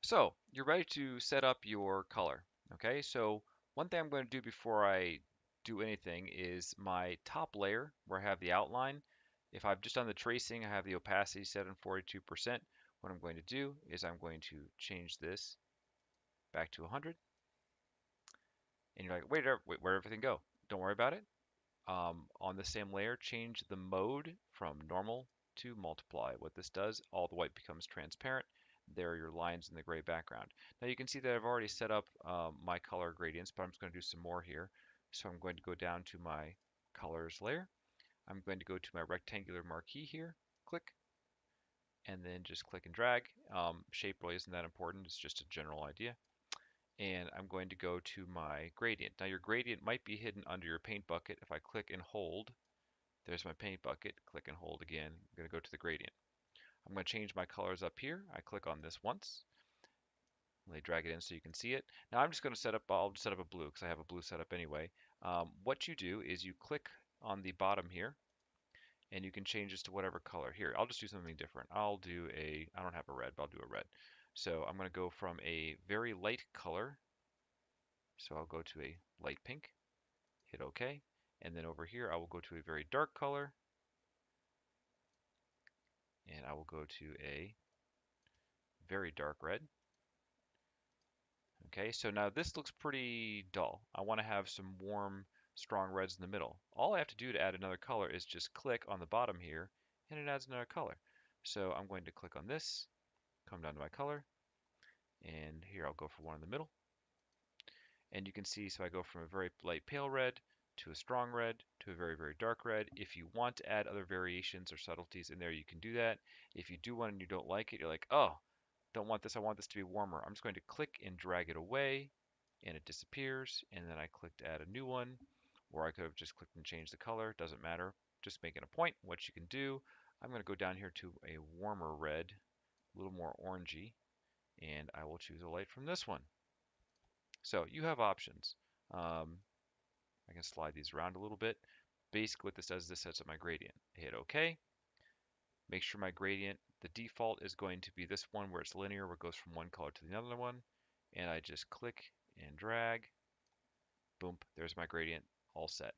So you're ready to set up your color. Okay, so one thing I'm going to do before I do anything is my top layer where I have the outline. If I've just done the tracing, I have the opacity set on 42%. What I'm going to do is I'm going to change this back to 100. And you're like, wait, where'd everything go? Don't worry about it. On the same layer, change the mode from normal to multiply. What this does, all the white becomes transparent. There are your lines in the gray background. Now you can see that I've already set up my color gradients, but I'm just going to do some more here. So I'm going to go down to my colors layer. I'm going to go to my rectangular marquee here, click, and then just click and drag. Shape really isn't that important, it's just a general idea. And I'm going to go to my gradient. Now your gradient might be hidden under your paint bucket. If I click and hold, there's my paint bucket. Click and hold again. I'm going to go to the gradient. I'm going to change my colors up here. I click on this once. Let me drag it in so you can see it. Now I'm just going to I'll just set up a blue because I have a blue setup anyway. What you do is you click on the bottom here and you can change this to whatever color. Here, I'll just do something different. I don't have a red, but I'll do a red. So I'm going to go from a very light color. So I'll go to a light pink, hit OK. And then over here, I will go to a very dark color and I will go to a very dark red. Okay, so now this looks pretty dull. I want to have some warm, strong reds in the middle. All I have to do to add another color is just click on the bottom here, and it adds another color. So I'm going to click on this, come down to my color, and here I'll go for one in the middle. And you can see, so I go from a very light pale red to a strong red to a very, very dark red. If you want to add other variations or subtleties in there, you can do that. If you do one and you don't like it, you're like, oh, don't want this, I want this to be warmer. I'm just going to click and drag it away and it disappears. And then I click to add a new one, or I could have just clicked and changed the color. Doesn't matter. Just making a point. What you can do, I'm going to go down here to a warmer red, a little more orangey, and I will choose a light from this one. So you have options. Um, I can slide these around a little bit. Basically what this does is this sets up my gradient. I hit OK. Make sure my gradient, the default is going to be this one where it's linear, where it goes from one color to the other one. And I just click and drag. Boom, there's my gradient all set.